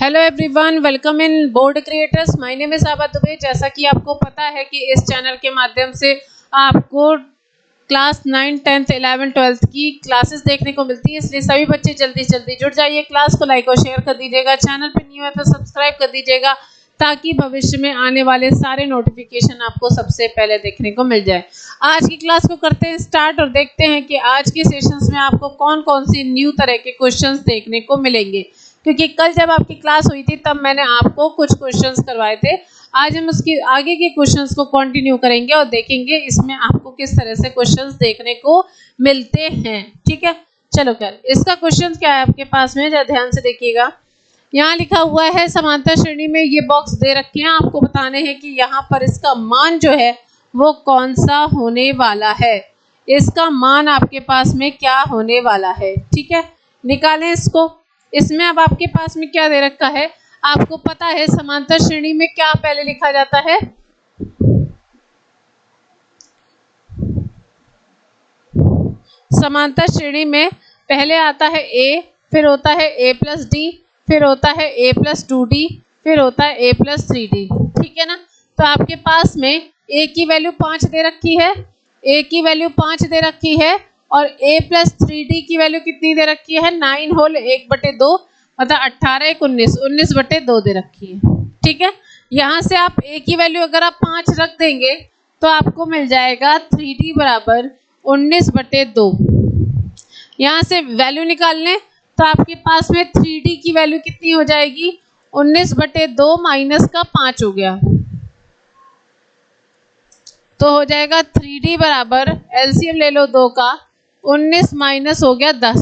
Hello everyone, welcome in board creators. My name is आबा दुबे। जैसा कि आपको पता है कि इस चैनल के माध्यम से आपको क्लास 9, 10th, 11, 12th की क्लासेस देखने को मिलती है, इसलिए सभी बच्चे जल्दी से जल्दी जुड़ जाइए। क्लास को लाइक और शेयर कर दीजिएगा। चैनल पे न्यू है तो सब्सक्राइब कर दीजिएगा ताकि भविष्य में आने वाले सारे नोटिफिकेशन आपको सबसे पहले देखने को मिल जाए। आज की क्लास को करते हैं स्टार्ट और देखते हैं कि आज के सेशंस में आपको कौन कौन सी न्यू तरह के क्वेश्चंस देखने को मिलेंगे, क्योंकि कल जब आपकी क्लास हुई थी तब मैंने आपको कुछ क्वेश्चंस करवाए थे। आज हम उसकी आगे के क्वेश्चंस को कंटिन्यू करेंगे और देखेंगे इसमें आपको किस तरह से क्वेश्चंस देखने को मिलते हैं। ठीक है, चलो कर इसका क्वेश्चन क्या है आपके पास में, जरा ध्यान से देखिएगा। यहाँ लिखा हुआ है समांतर श्रेणी में ये बॉक्स दे रखे हैं, आपको बताने हैं कि यहाँ पर इसका मान जो है वो कौन सा होने वाला है। इसका मान आपके पास में क्या होने वाला है। ठीक है, निकालें इसको। इसमें अब आपके पास में क्या दे रखा है, आपको पता है समांतर श्रेणी में क्या पहले लिखा जाता है। समांतर श्रेणी में पहले आता है ए, फिर होता है a प्लस डी, फिर होता है a प्लस 2d, फिर होता है a प्लस 3d। ठीक है ना, तो आपके पास में a की वैल्यू 5 दे रखी है, a की वैल्यू 5 दे रखी है और a प्लस 3d की वैल्यू कितनी दे रखी है, 9 होल 1/2, मतलब 18 1 19, 19/2 दे रखी है। ठीक है, यहाँ से आप a की वैल्यू अगर आप 5 रख देंगे तो आपको मिल जाएगा 3d बराबर 19/2। यहाँ से वैल्यू निकाल लें तो आपके पास में 3d की वैल्यू कितनी हो जाएगी, 19/2 माइनस का 5 हो गया, तो हो जाएगा 3d बराबर एलसीएम ले लो 2 का, 19 माइनस हो गया 10,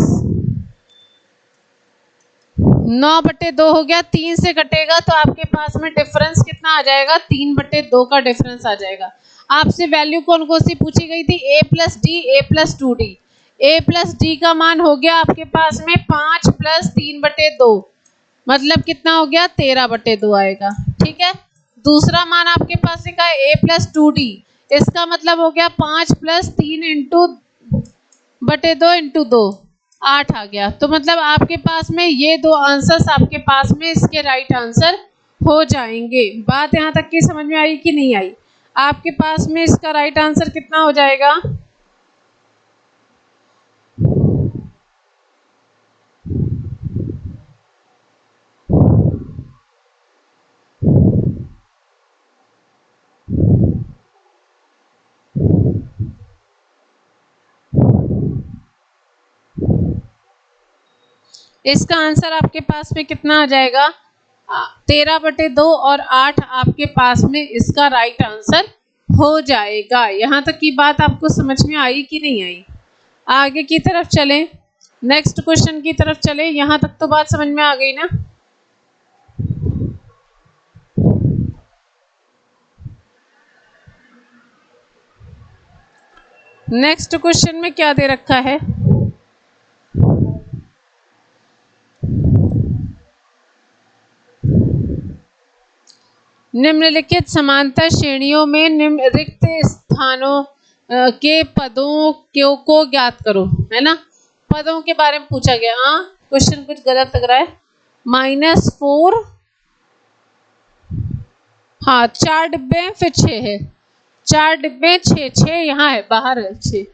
9/2 हो गया, 3 से कटेगा तो आपके पास में डिफरेंस कितना आ जाएगा, 3/2 का डिफरेंस आ जाएगा। आपसे वैल्यू कौन कौन सी पूछी गई थी, a plus D, a plus 2d। a plus D का मान हो गया आपके पास में 5 प्लस 3/2, मतलब कितना हो गया, 13/2 आएगा। ठीक है, दूसरा मान आपके पास लिखा है a प्लस 2d, इसका मतलब हो गया 5 प्लस 3 इंटू 2 8 आ गया। तो मतलब आपके पास में ये दो आंसर्स आपके पास में इसके राइट आंसर हो जाएंगे। बात यहाँ तक की समझ में आई कि नहीं आई? आपके पास में इसका राइट आंसर कितना हो जाएगा, इसका आंसर आपके पास में कितना आ जाएगा, 13/2 और 8 आपके पास में इसका राइट आंसर हो जाएगा। यहाँ तक की बात आपको समझ में आई कि नहीं आई? आगे की तरफ चलें, नेक्स्ट क्वेश्चन की तरफ चलें। यहाँ तक तो बात समझ में आ गई ना? नेक्स्ट क्वेश्चन में क्या दे रखा है, निम्नलिखित समांतर श्रेणियों में निम्न रिक्त स्थानों के पदों को ज्ञात करो। है ना, पदों के बारे में पूछा गया। हाँ, क्वेश्चन कुछ गलत लग रहा है। -4, हाँ 4 डिब्बे फिर 6 है, 4 डिब्बे 6 यहाँ है, बाहर है 6,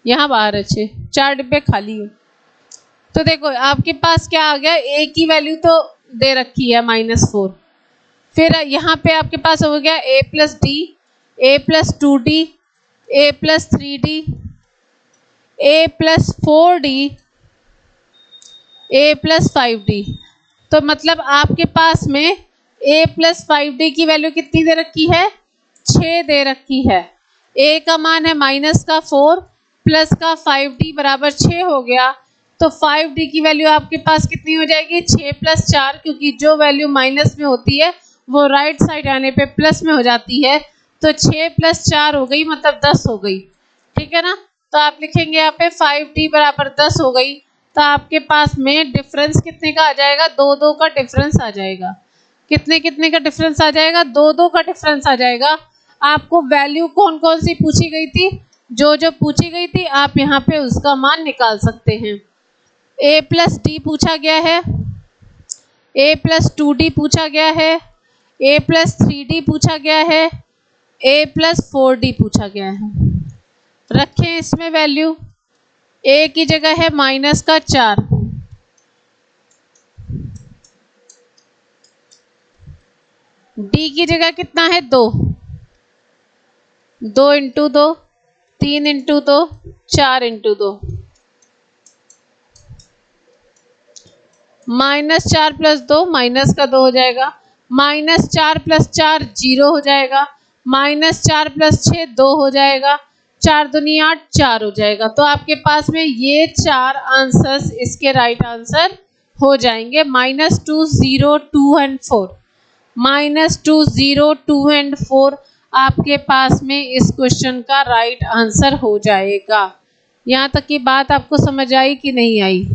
यहाँ बाहर है 6, 4 डिब्बे खाली है। तो देखो आपके पास क्या आ गया, a की वैल्यू तो दे रखी है -4, फिर यहाँ पे आपके पास हो गया a plus D, a plus 2d, a plus 3d, a plus 4d, a plus 5d। तो मतलब आपके पास में a प्लस 5d की वैल्यू कितनी दे रखी है, 6 दे रखी है। a का मान है -4 प्लस का 5d बराबर 6 हो गया, तो 5d की वैल्यू आपके पास कितनी हो जाएगी, 6 प्लस 4, क्योंकि जो वैल्यू माइनस में होती है वो राइट साइड आने पे प्लस में हो जाती है, तो 6 प्लस 4 हो गई, मतलब 10 हो गई। ठीक है ना, तो आप लिखेंगे यहाँ पे 5d बराबर 10 हो गई, तो आपके पास में डिफरेंस कितने का आ जाएगा, 2 का डिफरेंस आ जाएगा। कितने का डिफरेंस आ जाएगा, 2 का डिफरेंस आ जाएगा। आपको वैल्यू कौन कौन सी पूछी गई थी, जो पूछी गई थी आप यहाँ पे उसका मान निकाल सकते हैं। a प्लस डी पूछा गया है, a प्लस 2d पूछा गया है, a प्लस 3d पूछा गया है, a प्लस 4d पूछा गया है। रखें इसमें वैल्यू, a की जगह है माइनस का 4, d की जगह कितना है 2, 2 into 2, 3 into 2, 4 into 2, -4 plus 2 minus का 2 हो जाएगा, -4 प्लस 4 0 हो जाएगा, -4 प्लस 6 2 हो जाएगा, 4 दूनी 8 4 हो जाएगा। तो आपके पास में ये 4 आंसर्स इसके राइट आंसर हो जाएंगे, -2 0 2 एंड 4, -2 0 2 एंड 4 आपके पास में इस क्वेश्चन का राइट आंसर हो जाएगा। यहाँ तक की बात आपको समझ आई कि नहीं आई?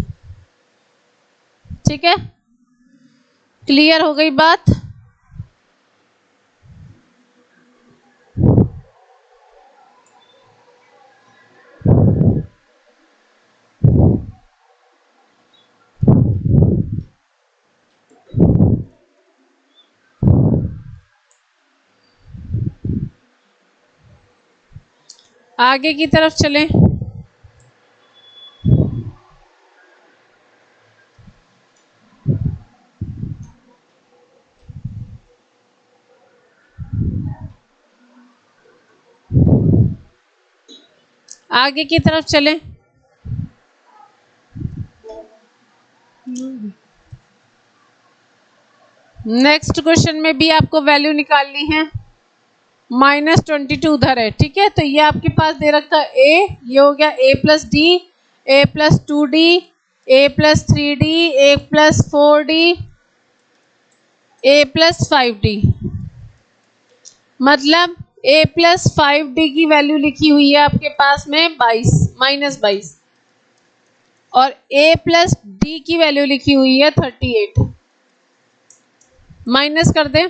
ठीक है, क्लियर हो गई बात? आगे की तरफ चलें। आगे की तरफ चलें। नेक्स्ट क्वेश्चन में भी आपको वैल्यू निकालनी है, -22 उधर है। ठीक है, तो ये आपके पास दे रखा है a, ये हो गया a plus D, a plus 2d, a plus 3d, a plus 4d, a plus 5d, मतलब a प्लस 5d की वैल्यू लिखी हुई है आपके पास में 22, -22, और a प्लस d की वैल्यू लिखी हुई है 38। माइनस कर दें,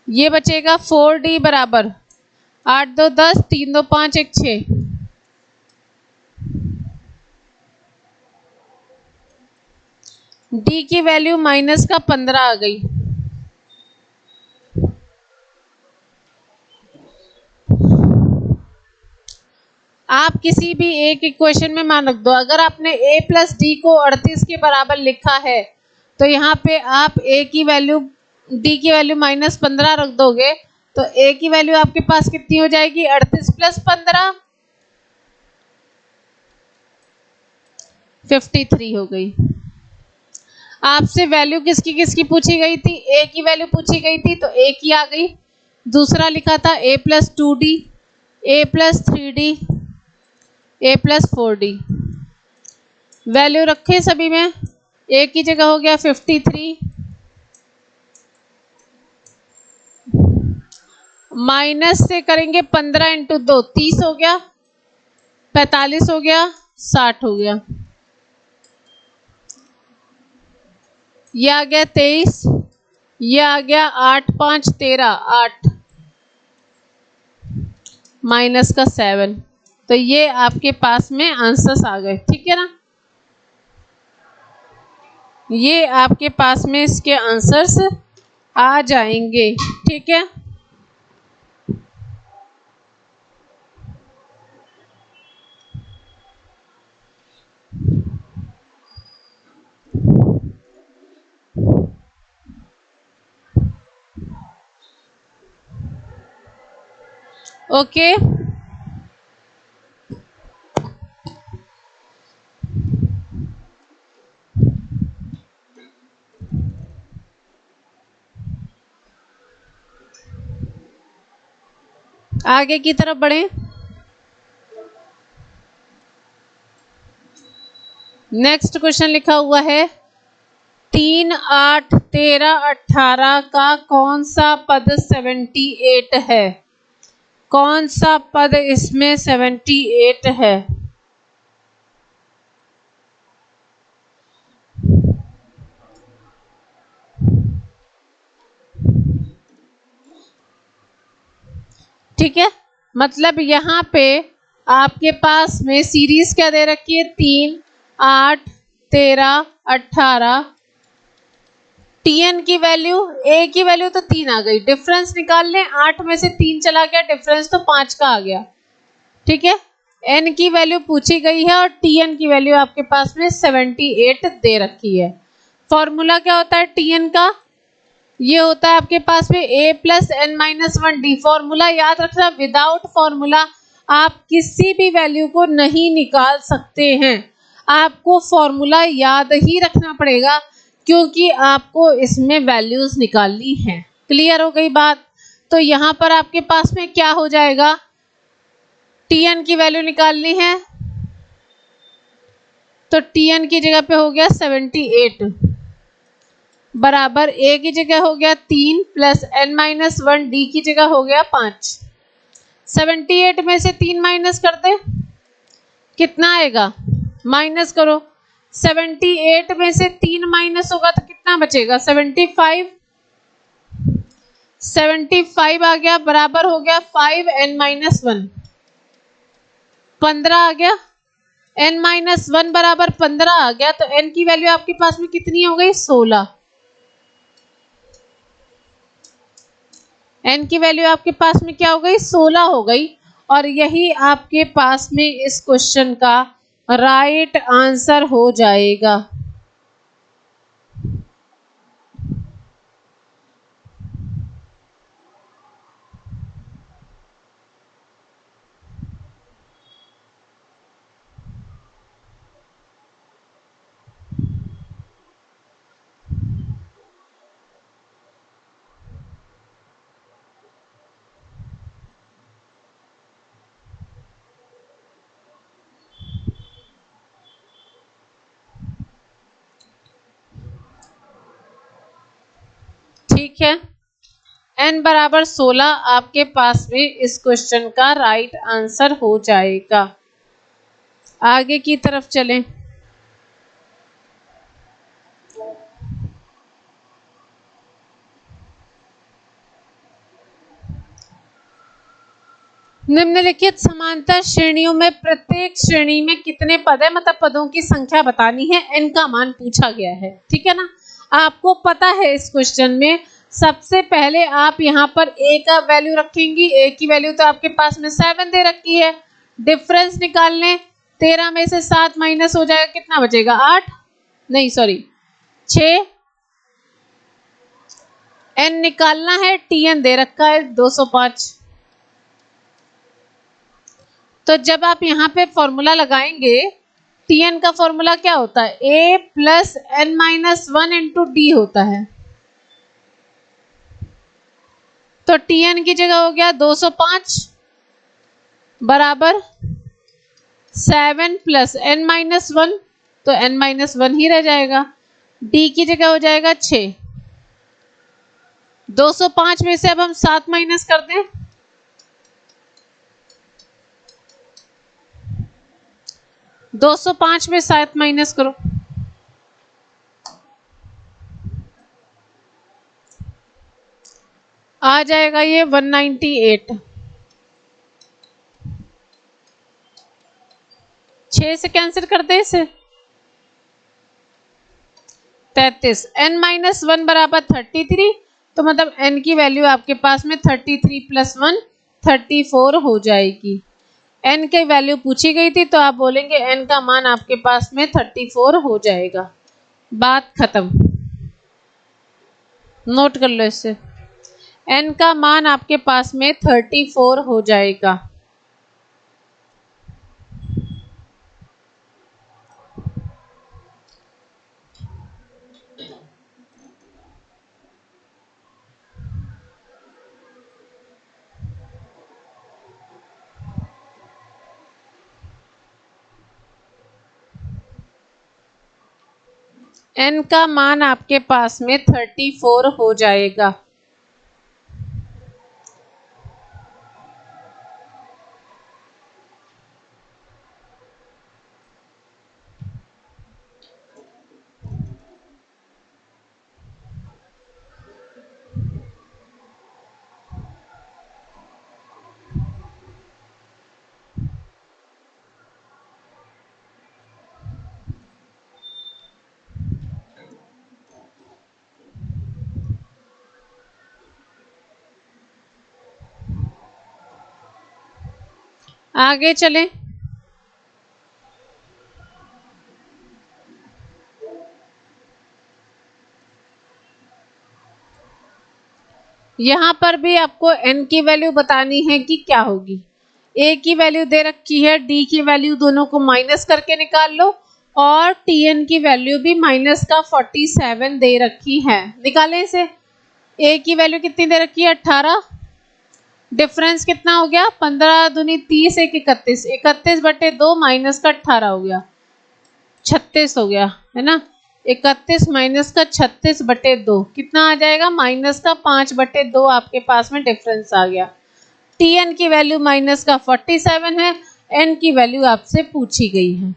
ये बचेगा 4d बराबर 8 2 10, 3 2 5 1 6, d की वैल्यू माइनस का 15 आ गई। आप किसी भी एक इक्वेशन में मान रख दो, अगर आपने a प्लस डी को 38 के बराबर लिखा है तो यहाँ पे आप a की वैल्यू d की वैल्यू -15 रख दोगे तो a की वैल्यू आपके पास कितनी हो जाएगी? 38 प्लस 15, 53 हो गई। आपसे वैल्यू किसकी किसकी पूछी गई थी? a की वैल्यू पूछी गई थी तो a की आ गई। दूसरा लिखा था a plus 2d, a plus 3d, a plus 4d, value रखे सभी में। a की जगह हो गया 53, माइनस से करेंगे 15 इंटू 2 30 हो गया, 45 हो गया, 60 हो गया, ये आ गया 23, ये आ गया 8 5 13 8, माइनस का 7। तो ये आपके पास में आंसर्स आ गए। ठीक है ना, ये आपके पास में इसके आंसर्स आ जाएंगे। ठीक है, ओके। आगे की तरफ बढ़ें। नेक्स्ट क्वेश्चन लिखा हुआ है 3 8 13 18 का कौन सा पद 78 है? कौन सा पद इसमें 78 है? ठीक है, मतलब यहाँ पे आपके पास में सीरीज क्या दे रखी है? 3 8 13, 18। Tn की वैल्यू, A की वैल्यू तो 3 आ गई, डिफरेंस निकाल लें, 8 में से 3 चला गया, डिफरेंस तो 5 का आ गया। ठीक है, N की वैल्यू पूछी गई है और Tn की वैल्यू आपके पास में 78 दे रखी है। फॉर्मूला क्या होता है Tn का? ये होता है आपके पास में A plus N minus 1D। Formula याद रखना, विदाउट फॉर्मूला आप किसी भी वैल्यू को नहीं निकाल सकते हैं। आपको फॉर्मूला याद ही रखना पड़ेगा क्योंकि आपको इसमें वैल्यूज निकालनी है। क्लियर हो गई बात? तो यहाँ पर आपके पास में क्या हो जाएगा, Tn की वैल्यू निकालनी है तो Tn की जगह पे हो गया 78 बराबर A की जगह हो गया 3 प्लस N माइनस 1D की जगह हो गया 5। 78 में से 3 माइनस कर दे, कितना आएगा? माइनस करो, 78 में से 3 माइनस होगा तो कितना बचेगा? 75। 75 आ गया, बराबर हो गया 5n माइनस 1, 15 आ गया। n माइनस 1 बराबर 15 आ गया तो n की वैल्यू आपके पास में कितनी हो गई? 16। n की वैल्यू आपके पास में क्या हो गई? 16 हो गई। और यही आपके पास में इस क्वेश्चन का राइट आंसर हो जाएगा। ठीक है, n बराबर 16 आपके पास में इस क्वेश्चन का राइट आंसर हो जाएगा। आगे की तरफ चलें। निम्नलिखित समांतर श्रेणियों में प्रत्येक श्रेणी में कितने पद है, मतलब पदों की संख्या बतानी है, n का मान पूछा गया है। ठीक है ना, आपको पता है इस क्वेश्चन में सबसे पहले आप यहाँ पर a का वैल्यू रखेंगी। a की वैल्यू तो आपके पास में 7 दे रखी है, डिफरेंस निकाल लें, 13 में से 7 माइनस हो जाएगा, कितना बचेगा? 8 नहीं सॉरी 6। n निकालना है, Tn दे रखा है 205। तो जब आप यहाँ पे फॉर्मूला लगाएंगे, Tn का फॉर्मूला क्या होता है? A plus N minus 1 into D होता है। तो Tn की जगह हो गया 205 बराबर 7 प्लस N माइनस 1, तो N माइनस 1 ही रह जाएगा। D की जगह हो जाएगा 6। 205 में से अब हम 7 माइनस कर दें, 205 में 7 माइनस करो, आ जाएगा ये 198। 6 से कैंसिल कर दे इसे, 33। n माइनस 1 बराबर 33, तो मतलब n की वैल्यू आपके पास में 33 प्लस 1 34 हो जाएगी। n की वैल्यू पूछी गई थी तो आप बोलेंगे n का मान आपके पास में 34 हो जाएगा। बात खत्म, नोट कर लो इसे, n का मान आपके पास में 34 हो जाएगा। n का मान आपके पास में 34 हो जाएगा। आगे चलें। यहाँ पर भी आपको n की वैल्यू बतानी है कि क्या होगी। a की वैल्यू दे रखी है, d की वैल्यू दोनों को माइनस करके निकाल लो और tn की वैल्यू भी माइनस का 47 दे रखी है। निकालें इसे। a की वैल्यू कितनी दे रखी है 18, डिफरेंस कितना हो गया 15 दूनी 30 एक 31, 31/2 माइनस का 18 हो गया 36 हो गया है ना। 31 माइनस का 36/2 कितना आ जाएगा माइनस का 5/2 आपके पास में डिफरेंस आ गया। tn की वैल्यू माइनस का 47 है, n की वैल्यू आपसे पूछी गई है।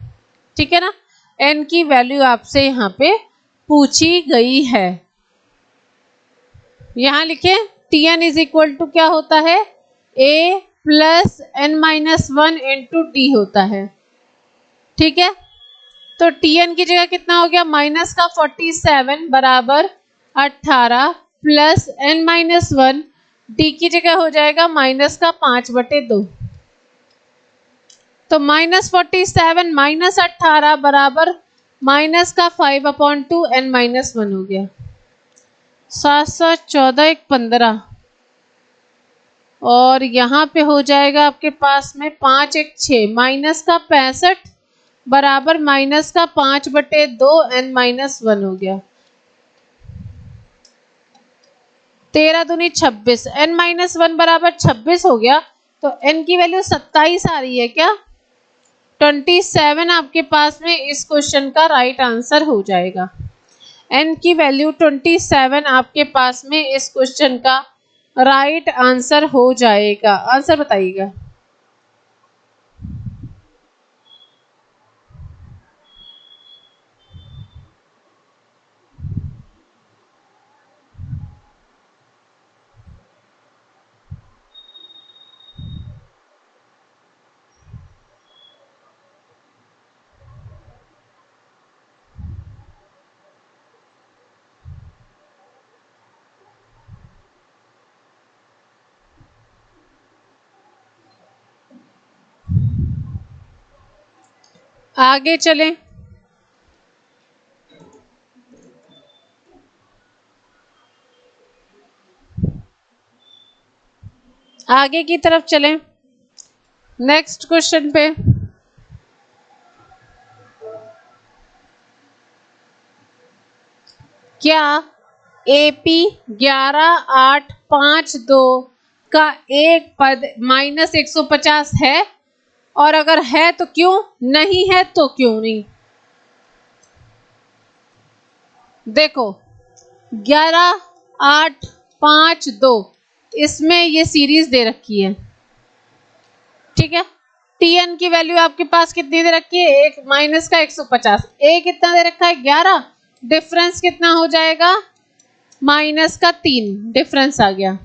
ठीक है ना, n की वैल्यू आपसे यहाँ पे पूछी गई है। यहाँ लिखे tn इज इक्वल टू क्या होता है a plus n-1 into D होता है। ठीक है, तो tn की जगह कितना हो गया माइनस का 47 बराबर 18 प्लस n-1, डी की जगह हो जाएगा माइनस का 5/2। तो -47 माइनस 18 बराबर माइनस का 5/2 n-1 हो गया। 7 7 14 1 15 और यहाँ पे हो जाएगा आपके पास में 5 1 6 माइनस का 65 बराबर माइनस का 5/2 n-1 हो गया। 13 दूनी 26, n-1 बराबर 26 हो गया, तो n की वैल्यू 27 आ रही है क्या। 27 आपके पास में इस क्वेश्चन का राइट आंसर हो जाएगा। n की वैल्यू 27 आपके पास में इस क्वेश्चन का राइट आंसर हो जाएगा। आंसर बताइएगा। आगे चलें। आगे की तरफ चलें नेक्स्ट क्वेश्चन पे। क्या AP 11852 का एक पद -150 है, और अगर है तो क्यों, नहीं है तो क्यों नहीं। देखो 11852 इसमें ये सीरीज दे रखी है। ठीक है, tn की वैल्यू आपके पास कितनी दे रखी है, एक माइनस का 150, a कितना दे रखा है 11, डिफरेंस कितना हो जाएगा माइनस का 3, डिफरेंस आ गया।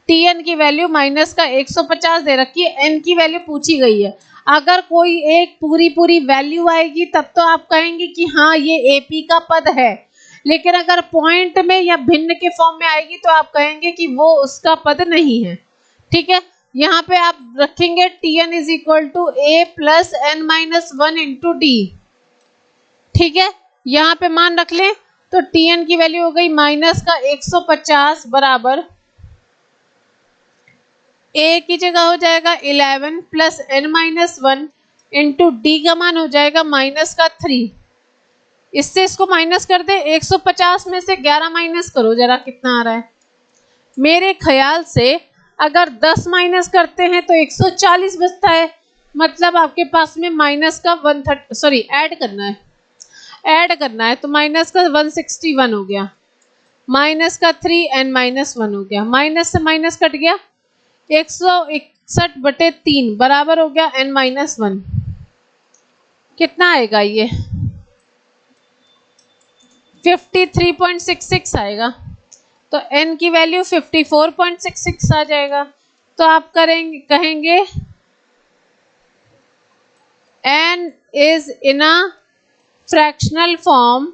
tn की वैल्यू माइनस का 150 दे रखी है, n की वैल्यू पूछी गई है। अगर कोई एक पूरी वैल्यू आएगी तब तो आप कहेंगे कि हाँ ये AP का पद है, लेकिन अगर पॉइंट में या भिन्न के फॉर्म में आएगी तो आप कहेंगे कि वो उसका पद नहीं है। ठीक है, यहाँ पे आप रखेंगे tn is equal to a plus n-1 into D. ठीक है, यहाँ पे मान रख लें, तो tn की वैल्यू हो गई माइनस का 150 बराबर a की जगह हो जाएगा 11 प्लस n-1 इंटू डी का मान हो जाएगा माइनस का 3। इससे इसको माइनस कर दे, 150 में से 11 माइनस करो जरा कितना आ रहा है। मेरे ख्याल से अगर 10 माइनस करते हैं तो 140 बचता है, मतलब आपके पास में माइनस का 130 ऐड करना है तो माइनस का 161 हो गया, माइनस का 3 n-1 हो गया, माइनस से माइनस कट गया, 161/3 बराबर हो गया n-1। कितना आएगा ये 53.66 आएगा, तो n की वैल्यू 54.66 आ जाएगा। तो आप कहेंगे n is in a fractional form,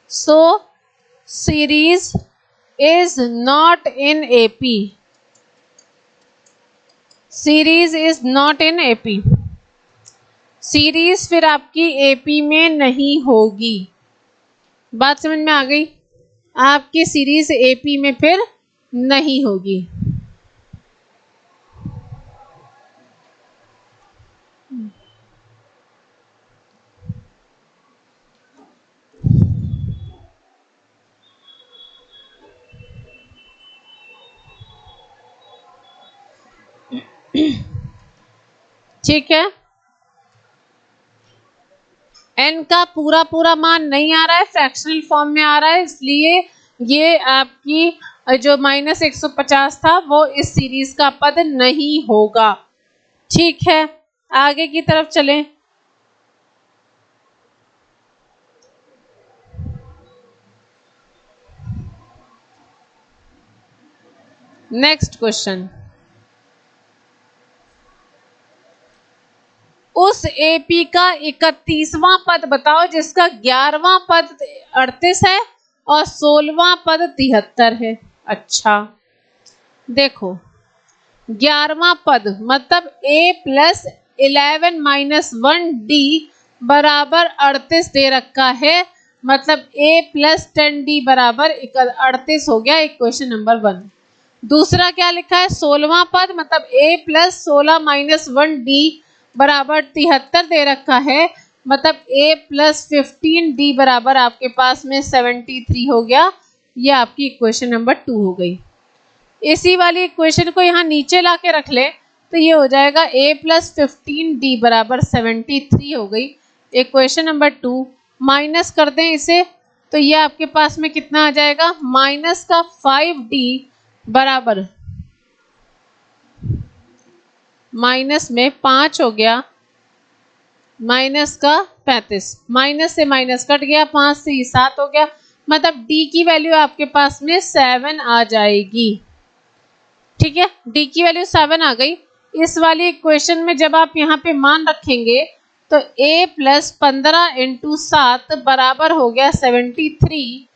so series is not in AP. Series is not in AP. Series फिर आपकी एपी में नहीं होगी। बात समझ में आ गई? आपकी सीरीज एपी में फिर नहीं होगी। ठीक है, n का पूरा पूरा मान नहीं आ रहा है, फ्रैक्शनल फॉर्म में आ रहा है, इसलिए ये आपकी जो -150 था वो इस सीरीज का पद नहीं होगा। ठीक है, आगे की तरफ चलें। नेक्स्ट क्वेश्चन, उस एपी का 31वां पद बताओ जिसका 11वां पद 38 है और 16वां पद 73 है। अच्छा देखो, 11वां पद मतलब a प्लस 11 माइनस 1d बराबर 38 दे रखा है, मतलब a प्लस 10d बराबर 38 हो गया इक्वेशन नंबर 1। दूसरा क्या लिखा है, 16वां पद मतलब a प्लस 16 माइनस 1d बराबर 73 दे रखा है, मतलब a प्लस 15d बराबर आपके पास में 73 हो गया। ये आपकी इक्वेशन नंबर 2 हो गई। इसी वाली इक्वेशन को यहाँ नीचे ला के रख ले तो ये हो जाएगा a प्लस 15d बराबर 73 हो गई इक्वेशन नंबर 2। माइनस कर दें इसे तो ये आपके पास में कितना आ जाएगा, माइनस का 5d बराबर माइनस में 5 हो गया, माइनस का 35, माइनस से माइनस कट गया, 5 से 7 हो गया, मतलब d की वैल्यू आपके पास में 7 आ जाएगी। ठीक है, d की वैल्यू 7 आ गई। इस वाली इक्वेशन में जब आप यहाँ पे मान रखेंगे तो a प्लस 15 इंटू 7 बराबर हो गया 73,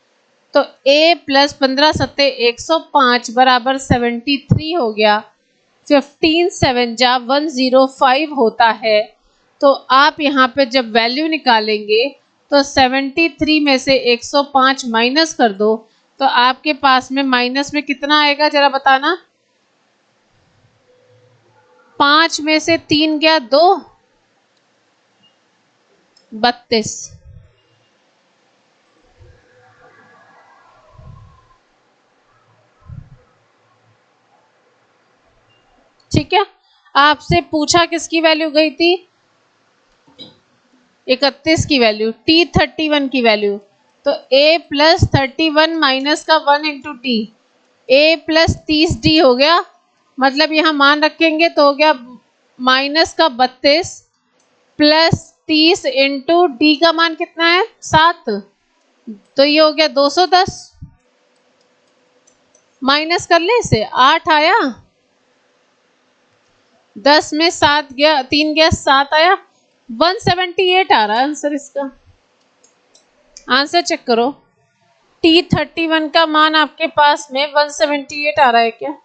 तो a प्लस 15 सत्ते 105 बराबर 73 हो गया। 15 7 जा 105 होता है, तो आप यहाँ पे जब वैल्यू निकालेंगे तो 73 में से 105 माइनस कर दो तो आपके पास में माइनस में कितना आएगा जरा बताना। 5 में से 3 गया 2, 32। ठीक है, आपसे पूछा किसकी वैल्यू गई थी, 31 की वैल्यू, T31 की वैल्यू, तो a प्लस 31 माइनस का 1 into T, a plus 30d हो गया, मतलब यहाँ मान रखेंगे तो हो गया माइनस का 32 प्लस 30 इंटू डी का मान कितना है 7, तो ये हो गया 210। माइनस कर ले इसे, 8 आया, 10 में 7 गया, 3 गया 7 आया, 178 आ रहा है आंसर इसका। आंसर चेक करो, T31 का मान आपके पास में 178 आ रहा है क्या? -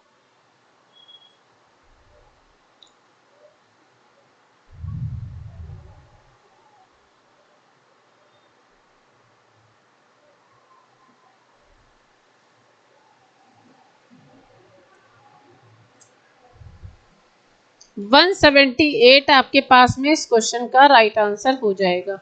178 आपके पास में इस क्वेश्चन का राइट आंसर हो जाएगा।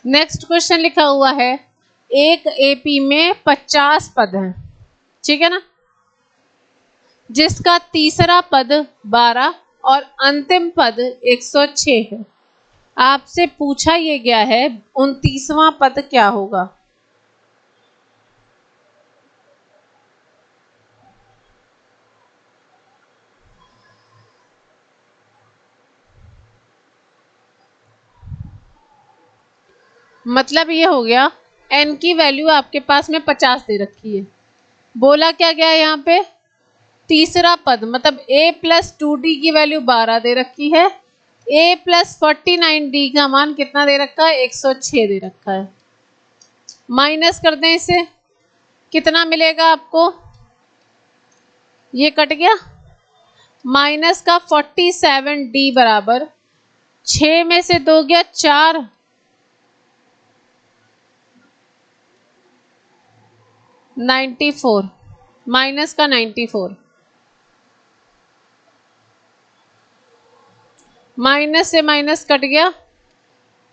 नेक्स्ट क्वेश्चन लिखा हुआ है, एक एपी में 50 पद हैं, ठीक है ना, जिसका तीसरा पद 12 और अंतिम पद 106 है। आपसे पूछा ये गया है 29वां पद क्या होगा। मतलब ये हो गया n की वैल्यू आपके पास में 50 दे रखी है। बोला क्या गया है यहाँ पे, तीसरा पद मतलब a प्लस 2d की वैल्यू 12 दे रखी है, a प्लस 49d का मान कितना दे रखा है, 106 दे रखा है। माइनस कर दें इसे, कितना मिलेगा आपको, ये कट गया, माइनस का 47d बराबर 6 में से 2 गया 4, -94, माइनस का 94, माइनस से माइनस कट गया,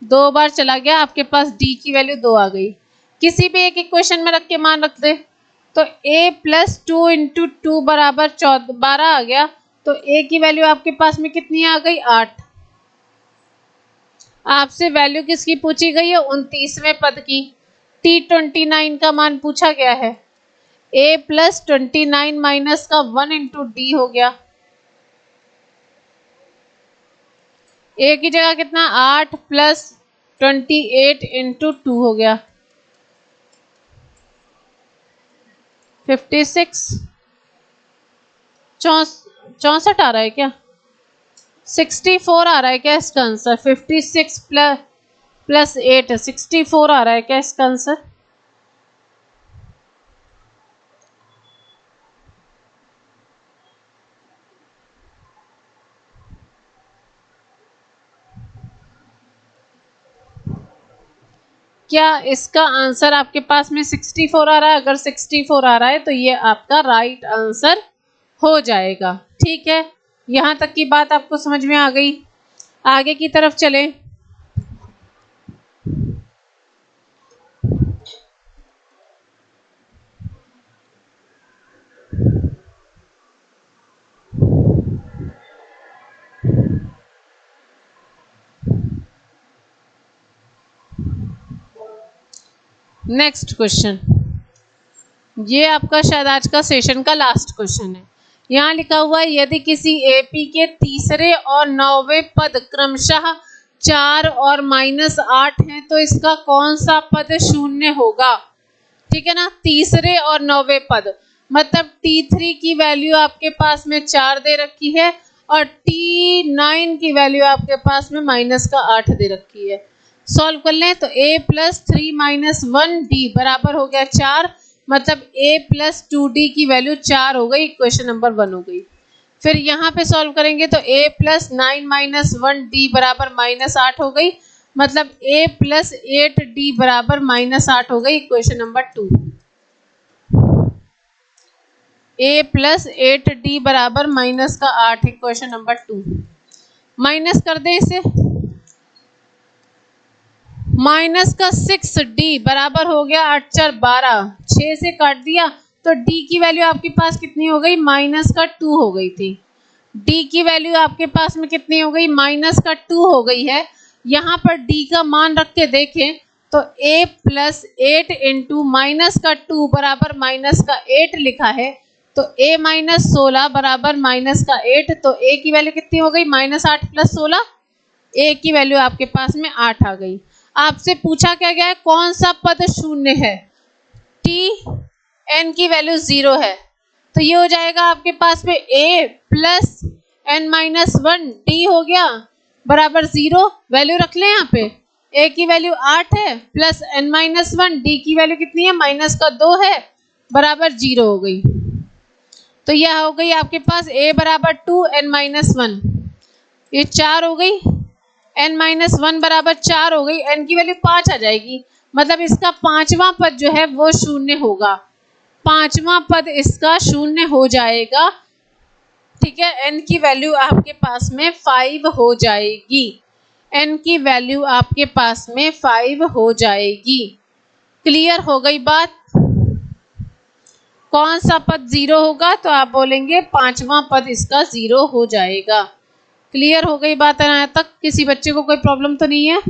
2 बार चला गया, आपके पास d की वैल्यू 2 आ गई। किसी भी एक इक्वेशन में रख के मान रख दे, तो a प्लस 2 इंटू 2 बराबर 12 आ गया, तो a की वैल्यू आपके पास में कितनी आ गई, 8। आपसे वैल्यू किसकी पूछी गई है, 29वें पद की, t29 का मान पूछा गया है। a प्लस 29 माइनस का 1 इंटू डी हो गया, a की जगह कितना 8 प्लस 28 इंटू 2 हो गया 56, 64 आ रहा है क्या, 64 आ रहा है क्या इसका आंसर, 56 प्लस 8 64 आ रहा है क्या इसका आंसर। क्या इसका आंसर आपके पास में 64 आ रहा है, अगर 64 आ रहा है तो ये आपका राइट आंसर हो जाएगा। ठीक है, यहाँ तक की बात आपको समझ में आ गई। आगे की तरफ चलें। नेक्स्ट क्वेश्चन, ये आपका शायद आज का सेशन का लास्ट क्वेश्चन है। यहाँ लिखा हुआ है यदि किसी एपी के तीसरे और 9वें पद क्रमशः 4 और -8 हैं तो इसका कौन सा पद शून्य होगा। ठीक है ना, तीसरे और 9वें पद मतलब T3 की वैल्यू आपके पास में 4 दे रखी है और T9 की वैल्यू आपके पास में -8 दे रखी है। सॉल्व कर लें तो a प्लस 3 माइनस 1d बराबर हो गया 4, मतलब a प्लस 2d की वैल्यू 4 हो गई, इक्वेशन नंबर 1 हो गई। फिर यहाँ पे सॉल्व करेंगे तो a प्लस 9 माइनस 1d बराबर -8 हो गई, मतलब a प्लस 8d बराबर -8 हो गई, equation number 2। a plus 8d बराबर -8, इक्वेशन नंबर 2। माइनस कर दें इसे, माइनस का 6d बराबर हो गया 8 4 12, 6 से काट दिया तो d की वैल्यू आपके पास कितनी हो गई, -2 हो गई थी। d की वैल्यू आपके पास में कितनी हो गई, -2 हो गई है। यहाँ पर d का मान रख के देखें तो a प्लस 8 इंटू -2 बराबर -8 लिखा है, तो a माइनस 16 बराबर -8, तो a की वैल्यू कितनी हो गई, -8 प्लस 16, a की वैल्यू आपके पास में 8 आ गई। आपसे पूछा क्या गया है, कौन सा पद शून्य है, t n की वैल्यू 0 है, तो ये हो जाएगा आपके पास में a plus n minus 1 d हो गया बराबर 0, वैल्यू रख लें यहाँ पे, a की वैल्यू 8 है प्लस n माइनस 1, d की वैल्यू कितनी है, -2 है, बराबर 0 हो गई। तो यह हो गई आपके पास a बराबर 2 n माइनस 1, ये 4 हो गई, n-1 बराबर 4 हो गई, n की वैल्यू 5 आ जाएगी, मतलब इसका 5वां पद जो है वो शून्य होगा, 5वां पद इसका शून्य हो जाएगा। ठीक है, n की वैल्यू आपके पास में 5 हो जाएगी, n की वैल्यू आपके पास में 5 हो जाएगी। क्लियर हो गई बात। कौन सा पद 0 होगा, तो आप बोलेंगे 5वां पद इसका 0 हो जाएगा। क्लियर हो गई बात यहाँ तक? किसी बच्चे को कोई प्रॉब्लम तो नहीं है?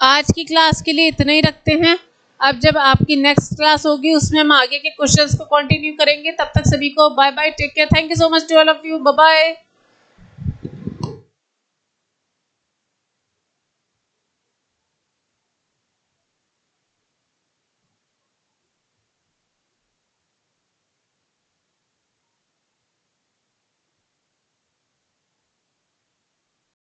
आज की क्लास के लिए इतना ही रखते हैं। अब जब आपकी नेक्स्ट क्लास होगी उसमें हम आगे के क्वेश्चंस को कंटिन्यू करेंगे। तब तक सभी को bye bye, take care, thank you so much to all of you, bye bye.